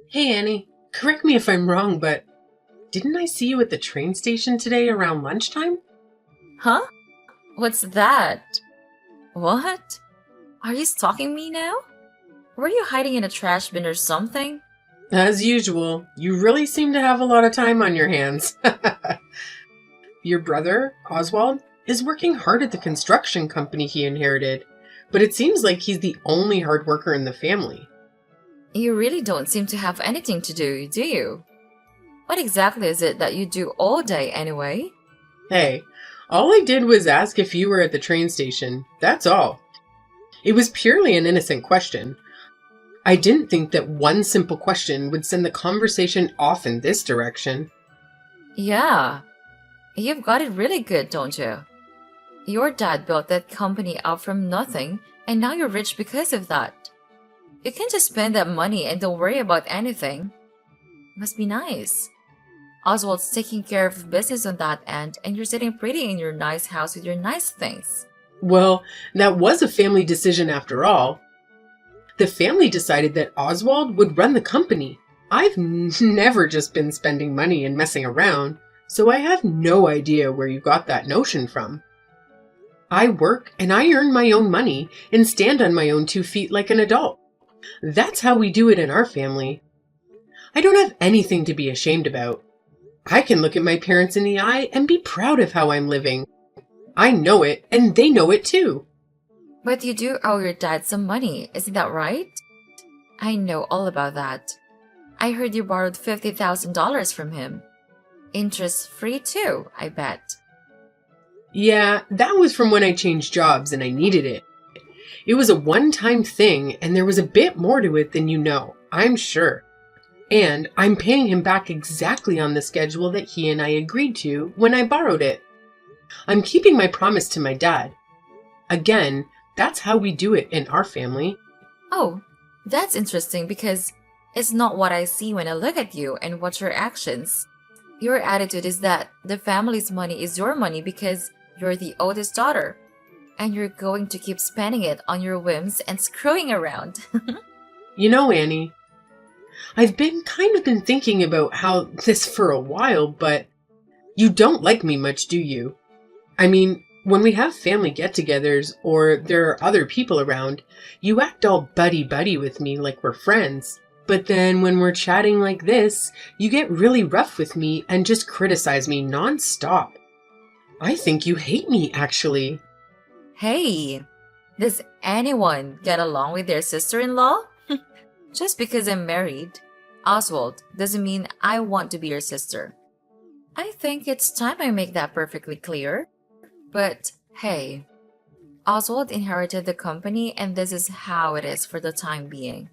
Hey Annie, correct me if I'm wrong, but didn't I see you at the train station today around lunchtime? Huh? What's that? What? Are you stalking me now? Were you hiding in a trash bin or something? As usual, you really seem to have a lot of time on your hands. Your brother, Oswald, is working hard at the construction company he inherited, but it seems like he's the only hard worker in the family. You really don't seem to have anything to do you? What exactly is it that you do all day anyway? Hey, all I did was ask if you were at the train station. That's all. It was purely an innocent question. I didn't think that one simple question would send the conversation off in this direction. Yeah, you've got it really good, don't you? Your dad built that company up from nothing, and now you're rich because of that. You can just spend that money and don't worry about anything. Must be nice. Oswald's taking care of business on that end, and you're sitting pretty in your nice house with your nice things. Well, that was a family decision after all. The family decided that Oswald would run the company. Never just been spending money and messing around, so I have no idea where you got that notion from. I work and I earn my own money and stand on my own 2 feet like an adult. That's how we do it in our family. I don't have anything to be ashamed about. I can look at my parents in the eye and be proud of how I'm living. I know it, and they know it too. But you do owe your dad some money, isn't that right? I know all about that. I heard you borrowed $50,000 from him. Interest free too, I bet. Yeah, that was from when I changed jobs and I needed it. It was a one-time thing, and there was a bit more to it than you know, I'm sure. And I'm paying him back exactly on the schedule that he and I agreed to when I borrowed it. I'm keeping my promise to my dad. Again, that's how we do it in our family. Oh, that's interesting because it's not what I see when I look at you and watch your actions. Your attitude is that the family's money is your money because you're the oldest daughter, and you're going to keep spending it on your whims and screwing around. You know, Annie, I've been thinking about how this for a while, but you don't like me much, do you? I mean, when we have family get-togethers or there are other people around, you act all buddy-buddy with me like we're friends. But then when we're chatting like this, you get really rough with me and just criticize me nonstop. I think you hate me, actually. Hey, does anyone get along with their sister in law? Just because I'm married, Oswald, doesn't mean I want to be your sister. I think it's time I make that perfectly clear. But hey, Oswald inherited the company, and this is how it is for the time being.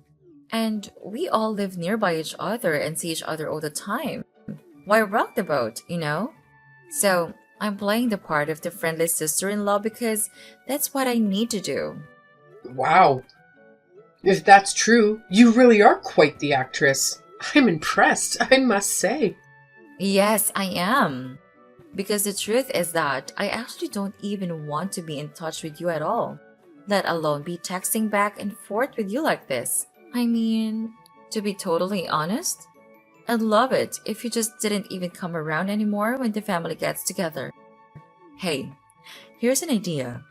And we all live nearby each other and see each other all the time. Why rock the boat, you know? So I'm playing the part of the friendly sister in law because that's what I need to do. Wow. If that's true, you really are quite the actress. I'm impressed, I must say. Yes, I am. Because the truth is that I actually don't even want to be in touch with you at all, let alone be texting back and forth with you like this. I mean, to be totally honest, I'd love it if you just didn't even come around anymore when the family gets together. Hey, here's an idea.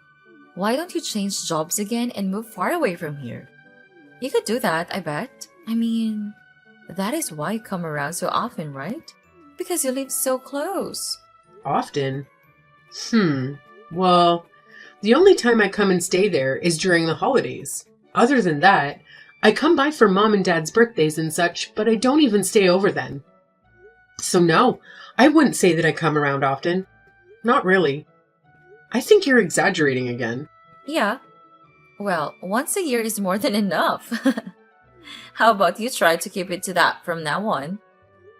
Why don't you change jobs again and move far away from here? You could do that, I bet. I mean, that is why you come around so often, right? Because you live so close. Often? Well, the only time I come and stay there is during the holidays. Other than that, I come by for mom and dad's birthdays and such, but I don't even stay over then. So no, I wouldn't say that I come around often. Not really. I think you're exaggerating again. Yeah, well, once a year is more than enough. How about you try to keep it to that from now on?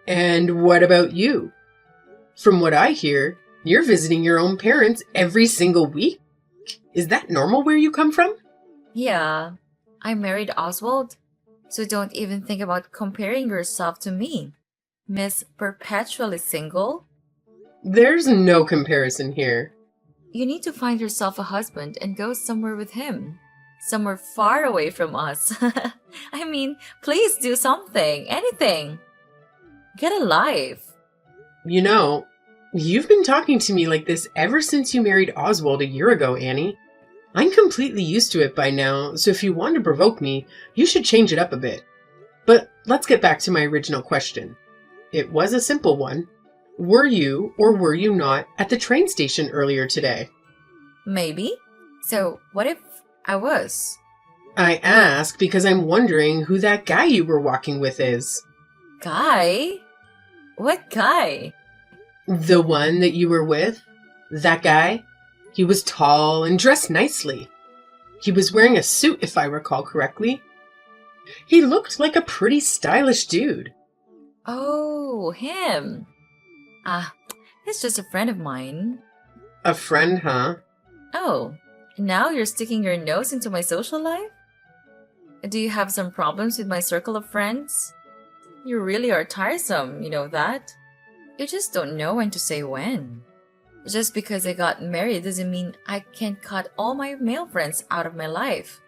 And what about you? From what I hear, you're visiting your own parents every single week? Is that normal where you come from? Yeah, I married Oswald, so don't even think about comparing yourself to me. Miss Perpetually Single? There's no comparison here. You need to find yourself a husband and go somewhere with him. Somewhere far away from us. I mean, please do something, anything. Get a life. You know, you've been talking to me like this ever since you married Oswald a year ago, Annie. I'm completely used to it by now, so if you want to provoke me, you should change it up a bit. But let's get back to my original question. It was a simple one. Were you or were you not at the train station earlier today? Maybe. So, what if I was? I ask because I'm wondering who that guy you were walking with is. Guy? What guy? The one that you were with? That guy? He was tall and dressed nicely. He was wearing a suit, if I recall correctly. He looked like a pretty stylish dude. Oh, him. He's just a friend of mine. A friend, huh? Oh, now you're sticking your nose into my social life? Do you have some problems with my circle of friends? You really are tiresome, you know that? You just don't know when to say when. Just because I got married doesn't mean I can cut all my male friends out of my life.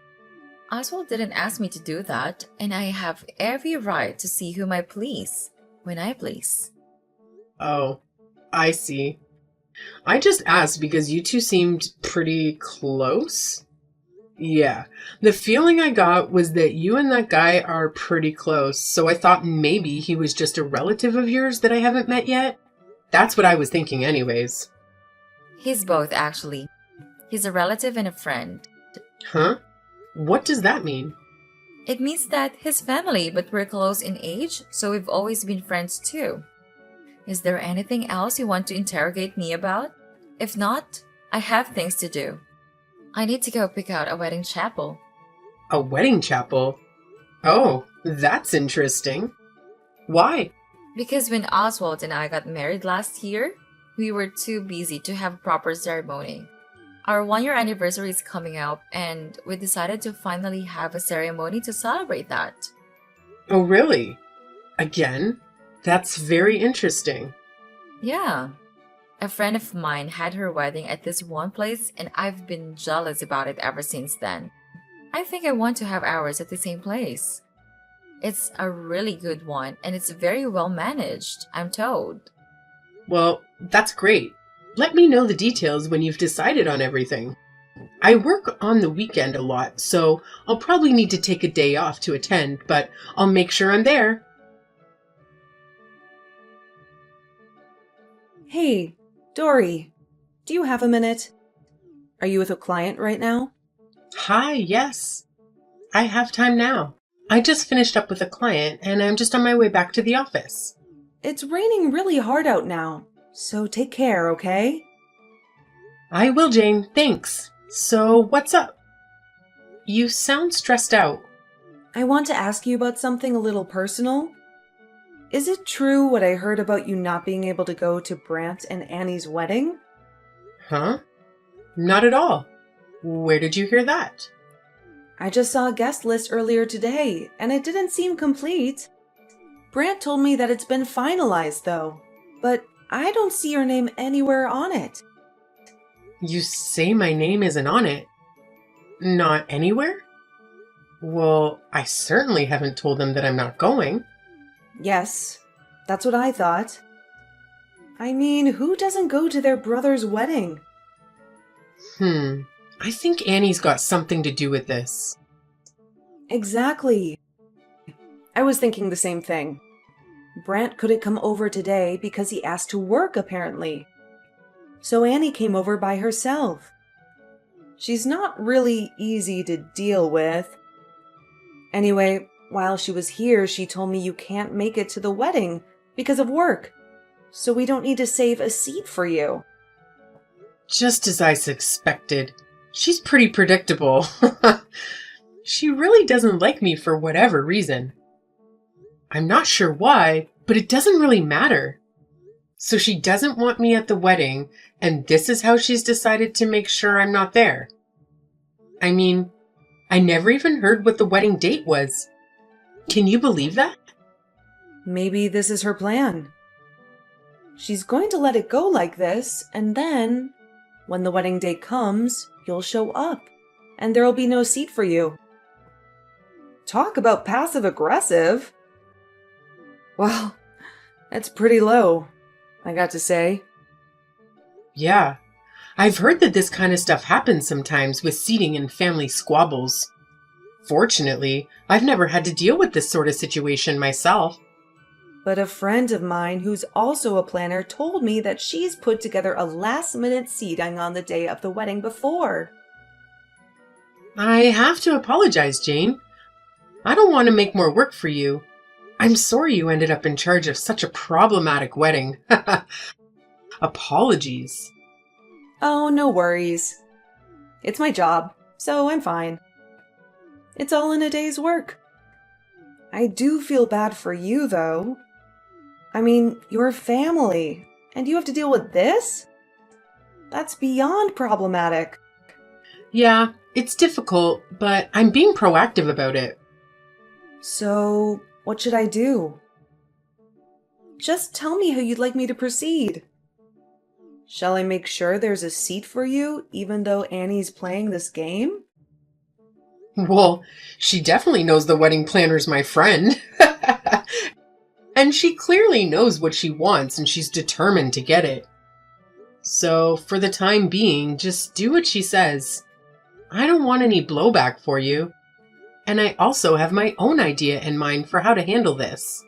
Oswald didn't ask me to do that, and I have every right to see whom I please, when I please. Oh, I see. I just asked because you two seemed pretty close. Yeah, the feeling I got was that you and that guy are pretty close, so I thought maybe he was just a relative of yours that I haven't met yet. That's what I was thinking anyways. He's both, actually. He's a relative and a friend. Huh? What does that mean? It means that his family, but we're close in age, so we've always been friends too. Is there anything else you want to interrogate me about? If not, I have things to do. I need to go pick out a wedding chapel. A wedding chapel? Oh, that's interesting. Why? Because when Oswald and I got married last year, we were too busy to have a proper ceremony. Our 1-year anniversary is coming up, and we decided to finally have a ceremony to celebrate that. Oh, really? Again? That's very interesting. Yeah. A friend of mine had her wedding at this one place, and I've been jealous about it ever since then. I think I want to have ours at the same place. It's a really good one, and it's very well managed, I'm told. Well, that's great. Let me know the details when you've decided on everything. I work on the weekend a lot, so I'll probably need to take a day off to attend, but I'll make sure I'm there. Hey, Dory, do you have a minute? Are you with a client right now? Hi, yes. I have time now. I just finished up with a client, and I'm just on my way back to the office. It's raining really hard out now, so take care, okay? I will, Jane. Thanks. So, what's up? You sound stressed out. I want to ask you about something a little personal. Is it true what I heard about you not being able to go to Brant and Annie's wedding? Huh? Not at all. Where did you hear that? I just saw a guest list earlier today, and it didn't seem complete. Brant told me that it's been finalized, though, but I don't see your name anywhere on it. You say my name isn't on it? Not anywhere? Well, I certainly haven't told them that I'm not going. Yes, that's what I thought. I mean, who doesn't go to their brother's wedding? I think Annie's got something to do with this. Exactly. I was thinking the same thing. Brant couldn't come over today because he asked to work, apparently. So Annie came over by herself. She's not really easy to deal with. Anyway, while she was here, she told me you can't make it to the wedding because of work. So we don't need to save a seat for you. Just as I suspected. She's pretty predictable. She really doesn't like me for whatever reason. I'm not sure why, but it doesn't really matter. So she doesn't want me at the wedding, and this is how she's decided to make sure I'm not there. I mean, I never even heard what the wedding date was. Can you believe that? Maybe this is her plan. She's going to let it go like this, and then, when the wedding day comes, you'll show up, and there'll be no seat for you. Talk about passive-aggressive. Well, that's pretty low, I got to say. Yeah, I've heard that this kind of stuff happens sometimes with seating and family squabbles. Fortunately, I've never had to deal with this sort of situation myself. But a friend of mine who's also a planner told me that she's put together a last-minute seating on the day of the wedding before. I have to apologize, Jane. I don't want to make more work for you. I'm sorry you ended up in charge of such a problematic wedding. Apologies. Oh, no worries. It's my job, so I'm fine. It's all in a day's work. I do feel bad for you, though. I mean, you're family, and you have to deal with this? That's beyond problematic. Yeah, it's difficult, but I'm being proactive about it. So, what should I do? Just tell me how you'd like me to proceed. Shall I make sure there's a seat for you, even though Annie's playing this game? Well, she definitely knows the wedding planner's my friend. And she clearly knows what she wants and she's determined to get it. So, for the time being, just do what she says. I don't want any blowback for you. And I also have my own idea in mind for how to handle this.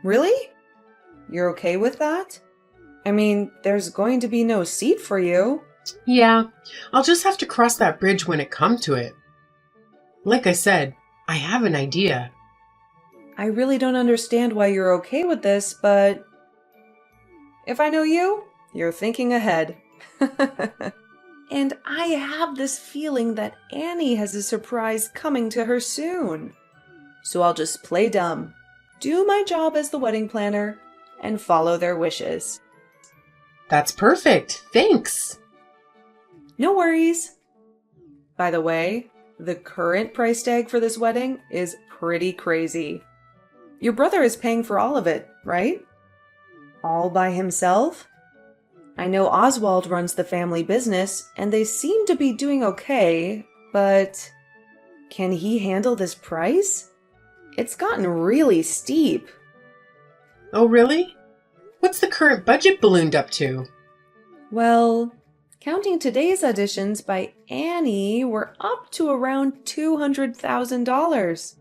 Really? You're okay with that? I mean, there's going to be no seat for you. Yeah, I'll just have to cross that bridge when it comes to it. Like I said, I have an idea. I really don't understand why you're okay with this, but if I know you, you're thinking ahead. And I have this feeling that Annie has a surprise coming to her soon. So I'll just play dumb, do my job as the wedding planner, and follow their wishes. That's perfect. Thanks. No worries. By the way, the current price tag for this wedding is pretty crazy. Your brother is paying for all of it, right? All by himself? I know Oswald runs the family business, and they seem to be doing okay, but can he handle this price? It's gotten really steep. Oh, really? What's the current budget ballooned up to? Well, counting today's auditions by Annie, we're up to around $200,000.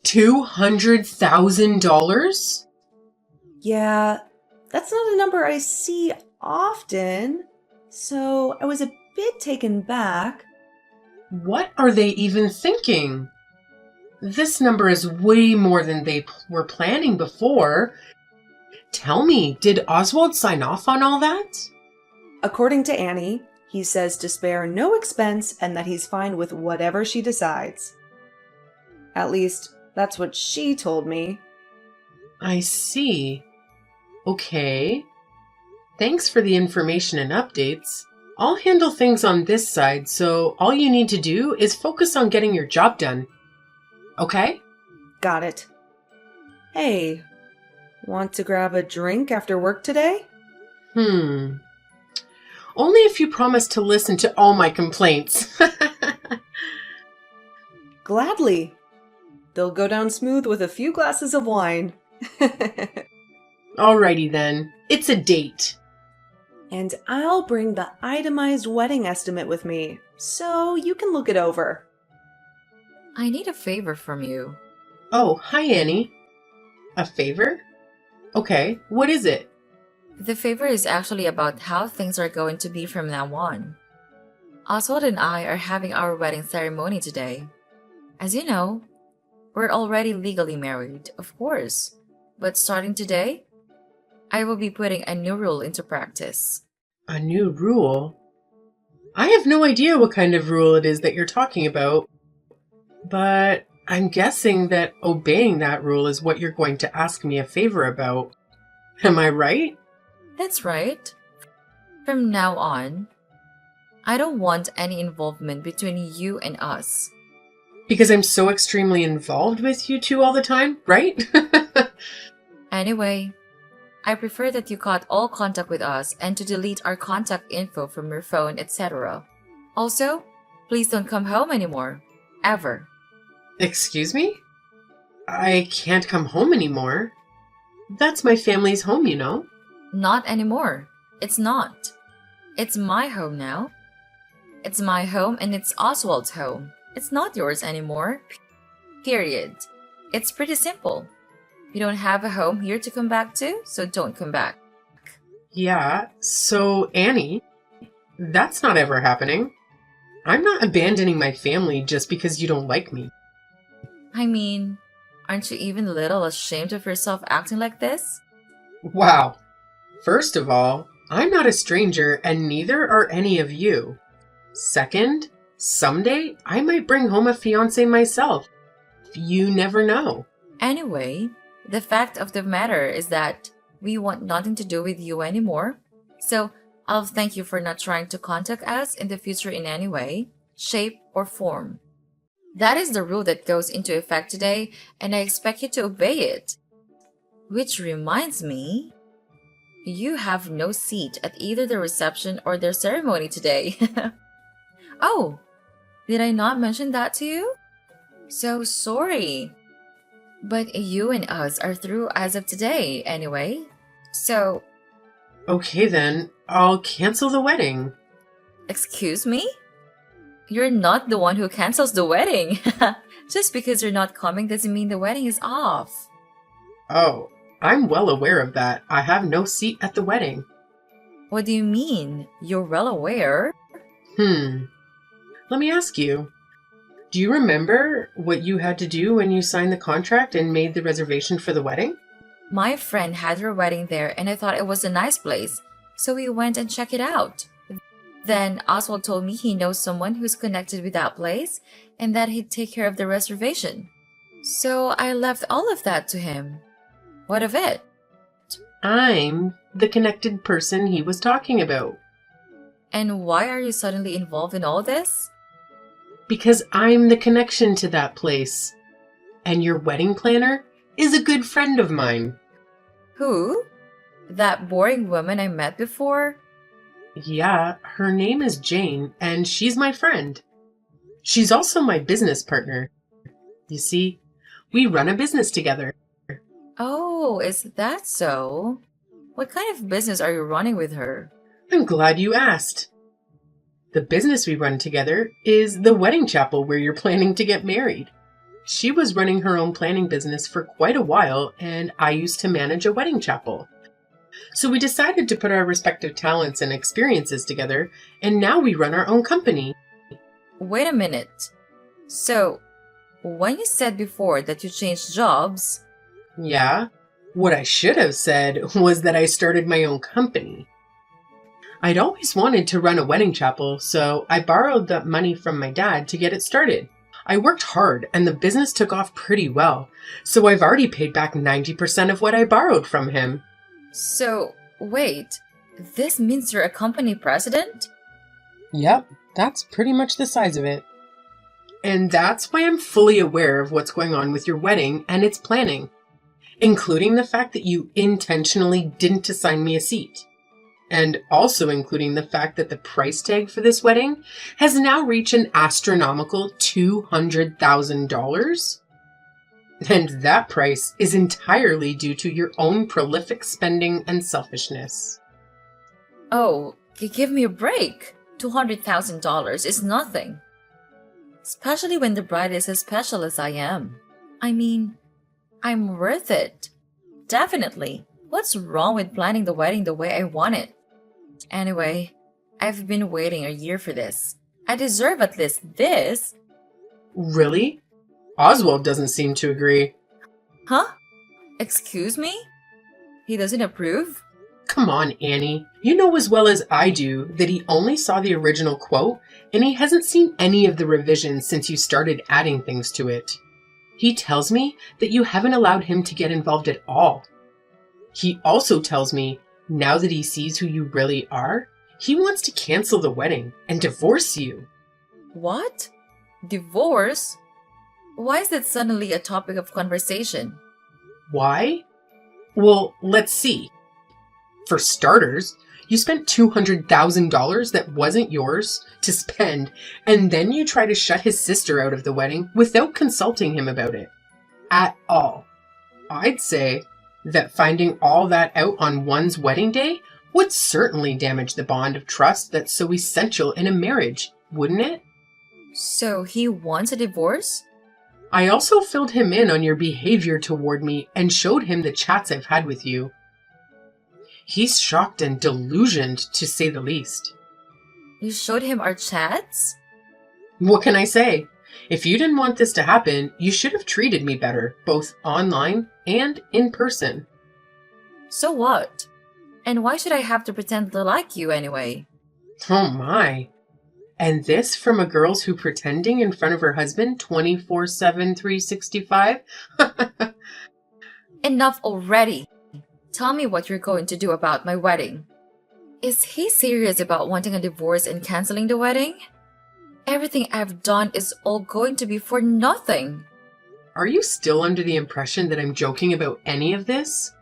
$200,000? Yeah, that's not a number I see often, so I was a bit taken back. What are they even thinking? This number is way more than they were planning before. Tell me, did Oswald sign off on all that? According to Annie, he says to spare no expense and that he's fine with whatever she decides. At least, that's what she told me. I see. Okay. Thanks for the information and updates. I'll handle things on this side, so all you need to do is focus on getting your job done. Okay? Got it. Hey, want to grab a drink after work today? Only if you promise to listen to all my complaints. Gladly. They'll go down smooth with a few glasses of wine. Alrighty then. It's a date. And I'll bring the itemized wedding estimate with me, so you can look it over. I need a favor from you. Oh, hi Annie. A favor? Okay, what is it? The favor is actually about how things are going to be from now on. Oswald and I are having our wedding ceremony today. As you know, we're already legally married, of course. But starting today, I will be putting a new rule into practice. A new rule? I have no idea what kind of rule it is that you're talking about. But I'm guessing that obeying that rule is what you're going to ask me a favor about. Am I right? That's right. From now on, I don't want any involvement between you and us. Because I'm so extremely involved with you two all the time, right? Anyway, I prefer that you cut all contact with us and to delete our contact info from your phone, etc. Also, Please don't come home anymore. Ever. Excuse me? I can't come home anymore. That's my family's home, you know. Not anymore. It's not. It's my home now. It's my home and it's Oswald's home. It's not yours anymore. Period. It's pretty simple. You don't have a home here to come back to, so don't come back. Yeah, so Annie, that's not ever happening. I'm not abandoning my family just because you don't like me. I mean, aren't you even a little ashamed of yourself acting like this? Wow. First of all, I'm not a stranger and neither are any of you. Second, someday I might bring home a fiancé myself. You never know. Anyway, the fact of the matter is that we want nothing to do with you anymore. So I'll thank you for not trying to contact us in the future in any way, shape, or form. That is the rule that goes into effect today, and I expect you to obey it. Which reminds me, you have no seat at either the reception or their ceremony today. Oh, did I not mention that to you? So sorry. But you and us are through as of today, anyway. So, Okay then, I'll cancel the wedding. excuse me? You're not the one who cancels the wedding. Just because you're not coming doesn't mean the wedding is off. Oh, I'm well aware of that. I have no seat at the wedding. What do you mean? You're well aware? Let me ask you. Do you remember what you had to do when you signed the contract and made the reservation for the wedding? My friend had her wedding there and I thought it was a nice place, so we went and checked it out. Then Oswald told me he knows someone who's connected with that place and that he'd take care of the reservation. So I left all of that to him. What of it? I'm the connected person he was talking about. And why are you suddenly involved in all this? Because I'm the connection to that place. And your wedding planner is a good friend of mine. Who? That boring woman I met before? Yeah, her name is Jane, and she's my friend. She's also my business partner. You see, we run a business together. Oh, is that so? What kind of business are you running with her? I'm glad you asked. The business we run together is the wedding chapel where you're planning to get married. She was running her own planning business for quite a while, and I used to manage a wedding chapel. So we decided to put our respective talents and experiences together, and now we run our own company. Wait a minute. So, when you said before that you changed jobs... Yeah, what I should have said was that I started my own company. I'd always wanted to run a wedding chapel, so I borrowed the money from my dad to get it started. I worked hard, and the business took off pretty well, so I've already paid back 90% of what I borrowed from him. So, wait, this means you're a company president? Yep, that's pretty much the size of it. And that's why I'm fully aware of what's going on with your wedding and its planning, including the fact that you intentionally didn't assign me a seat. And also including the fact that the price tag for this wedding has now reached an astronomical $200,000. And that price is entirely due to your own prolific spending and selfishness. Oh, give me a break. $200,000 is nothing. Especially when the bride is as special as I am. I mean, I'm worth it. Definitely. What's wrong with planning the wedding the way I want it? Anyway, I've been waiting a year for this. I deserve at least this. Really? Oswald doesn't seem to agree. Huh? Excuse me? He doesn't approve? Come on, Annie. You know as well as I do that he only saw the original quote, and he hasn't seen any of the revisions since you started adding things to it. He tells me that you haven't allowed him to get involved at all. He also tells me, now that he sees who you really are, he wants to cancel the wedding and divorce you. What? Divorce? Why is that suddenly a topic of conversation? Why? Well, let's see. For starters, You spent $200,000 that wasn't yours to spend, and then you try to shut his sister out of the wedding without consulting him about it. At all. I'd say that finding all that out on one's wedding day would certainly damage the bond of trust that's so essential in a marriage, wouldn't it? So he wants a divorce? I also filled him in on your behavior toward me and showed him the chats I've had with you. He's shocked and delusioned, to say the least. You showed him our chats? What can I say? If you didn't want this to happen, you should have treated me better, both online and in person. So what? And why should I have to pretend to like you anyway? Oh my. And this from a girl who's pretending in front of her husband 24/7, 365? Enough already. Tell me what you're going to do about my wedding. Is he serious about wanting a divorce and canceling the wedding? Everything I've done is all going to be for nothing. Are you still under the impression that I'm joking about any of this?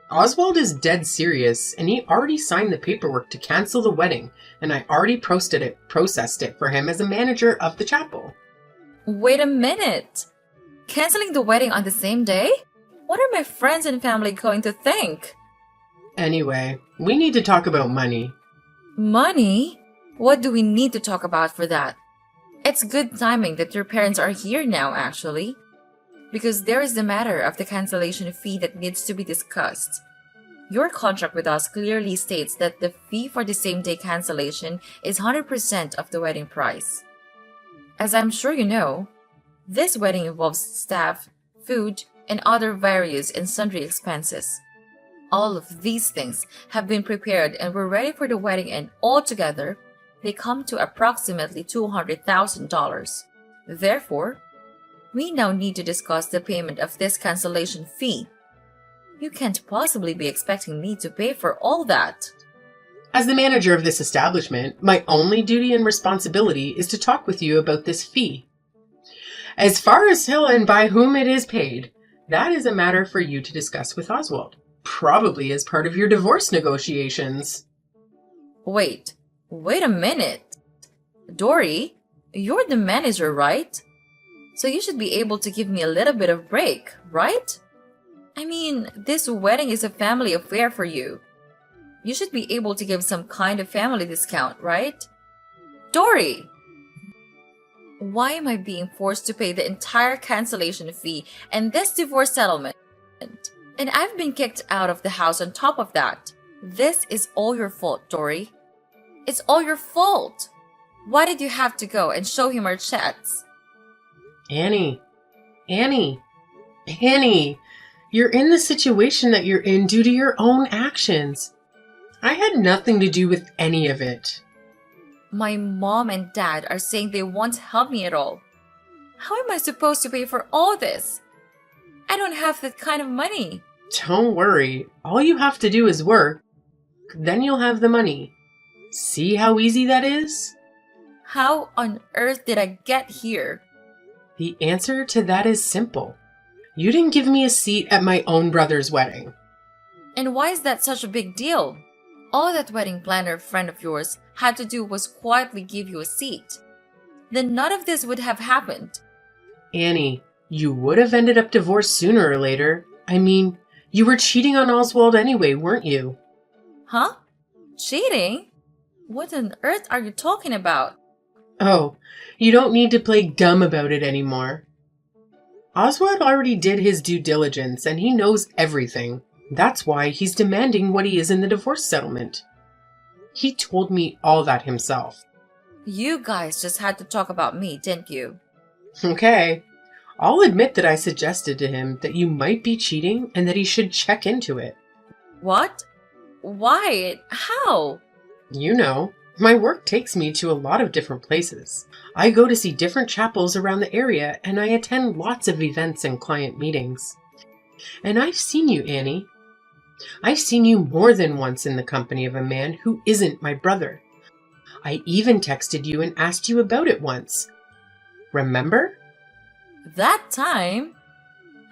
Oswald is dead serious, and he already signed the paperwork to cancel the wedding, and I already processed it for him as a manager of the chapel. Wait a minute. Canceling the wedding on the same day? What are my friends and family going to think? Anyway, we need to talk about money. Money? What do we need to talk about for that? It's good timing that your parents are here now, actually. Because there is the matter of the cancellation fee that needs to be discussed. Your contract with us clearly states that the fee for the same-day cancellation is 100% of the wedding price. As I'm sure you know, this wedding involves staff, food, and other various and sundry expenses. All of these things have been prepared and were ready for the wedding, and altogether, they come to approximately $200,000. Therefore, we now need to discuss the payment of this cancellation fee. You can't possibly be expecting me to pay for all that. As the manager of this establishment, my only duty and responsibility is to talk with you about this fee. As far as who and by whom it is paid, that is a matter for you to discuss with Oswald, probably as part of your divorce negotiations. Wait a minute. Dory, you're the manager, right? So you should be able to give me a little bit of break, right? I mean, this wedding is a family affair for you. You should be able to give some kind of family discount, right? Dory! Why am I being forced to pay the entire cancellation fee and this divorce settlement? And I've been kicked out of the house on top of that. This is all your fault, Dory. It's all your fault. Why did you have to go and show him our chats? Annie, you're in the situation that you're in due to your own actions. I had nothing to do with any of it. My mom and dad are saying they won't help me at all. How am I supposed to pay for all this? I don't have that kind of money. Don't worry. All you have to do is work. Then you'll have the money. See how easy that is? How on earth did I get here? The answer to that is simple. You didn't give me a seat at my own brother's wedding. And why is that such a big deal? All that wedding planner friend of yours had to do was quietly give you a seat. Then none of this would have happened. Annie, you would have ended up divorced sooner or later. I mean, you were cheating on Oswald anyway, weren't you? Huh? Cheating? What on earth are you talking about? Oh, you don't need to play dumb about it anymore. Oswald already did his due diligence and he knows everything. That's why he's demanding what he is in the divorce settlement. He told me all that himself. You guys just had to talk about me, didn't you? Okay. I'll admit that I suggested to him that you might be cheating and that he should check into it. What? Why? How? You know, my work takes me to a lot of different places. I go to see different chapels around the area and I attend lots of events and client meetings. And I've seen you, Annie. I've seen you more than once in the company of a man who isn't my brother. I even texted you and asked you about it once. Remember? That time?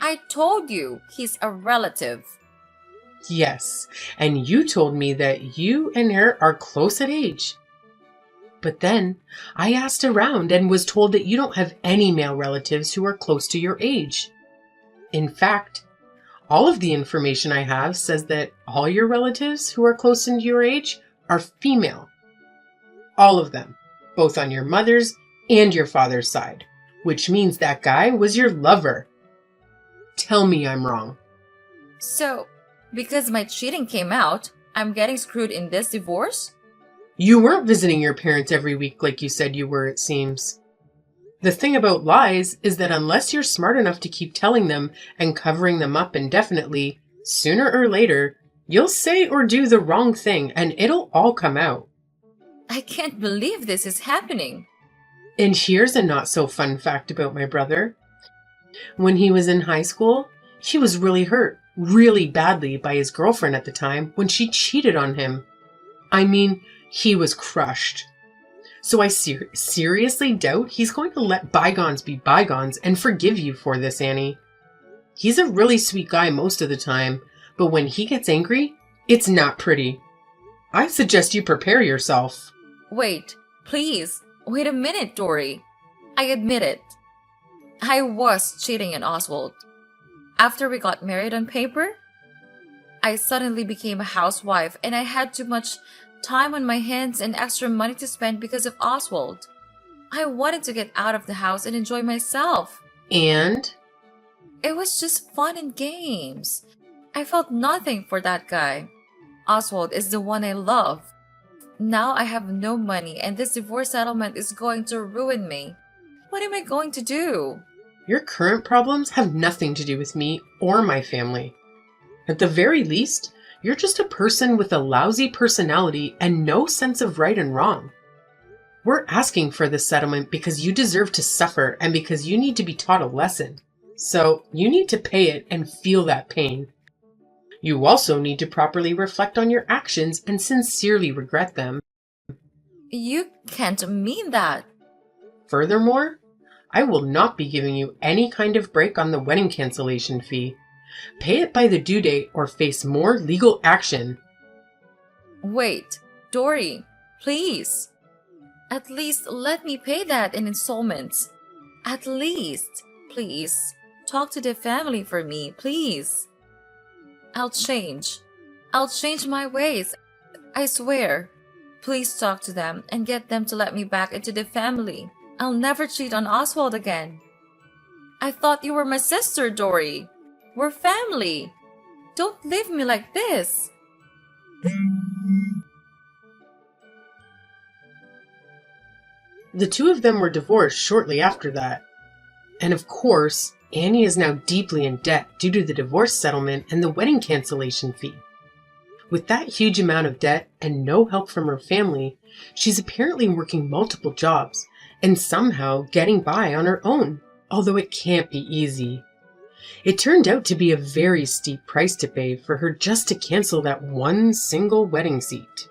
I told you he's a relative. Yes, and you told me that you and her are close at age. But then I asked around and was told that you don't have any male relatives who are close to your age. In fact, all of the information I have says that all your relatives who are close to your age are female. All of them, both on your mother's and your father's side, which means that guy was your lover. Tell me I'm wrong. So, because my cheating came out, I'm getting screwed in this divorce? You weren't visiting your parents every week like you said you were, it seems. The thing about lies is that unless you're smart enough to keep telling them and covering them up indefinitely, sooner or later, you'll say or do the wrong thing and it'll all come out. I can't believe this is happening. And here's a not so fun fact about my brother. When he was in high school, he was really hurt, really badly by his girlfriend at the time when she cheated on him. I mean, he was crushed. So I seriously doubt he's going to let bygones be bygones and forgive you for this, Annie. He's a really sweet guy most of the time, but when he gets angry, it's not pretty. I suggest you prepare yourself. Wait, please. Wait a minute, Dory. I admit it. I was cheating on Oswald. After we got married on paper, I suddenly became a housewife and I had too much time on my hands and extra money to spend because of Oswald. I wanted to get out of the house and enjoy myself. And? It was just fun and games. I felt nothing for that guy. Oswald is the one I love. Now I have no money and this divorce settlement is going to ruin me. What am I going to do? Your current problems have nothing to do with me or my family. At the very least, you're just a person with a lousy personality and no sense of right and wrong. We're asking for this settlement because you deserve to suffer and because you need to be taught a lesson. So you need to pay it and feel that pain. You also need to properly reflect on your actions and sincerely regret them. You can't mean that. Furthermore, I will not be giving you any kind of break on the wedding cancellation fee. Pay it by the due date or face more legal action. Wait, Dory, please. At least let me pay that in installments. At least, please. Talk to the family for me, please. I'll change. I'll change my ways. I swear. Please talk to them and get them to let me back into the family. I'll never cheat on Oswald again. I thought you were my sister, Dory. We're family. Don't leave me like this. The two of them were divorced shortly after that. And of course, Annie is now deeply in debt due to the divorce settlement and the wedding cancellation fee. With that huge amount of debt and no help from her family, she's apparently working multiple jobs and somehow getting by on her own, although it can't be easy. It turned out to be a very steep price to pay for her just to cancel that one single wedding seat.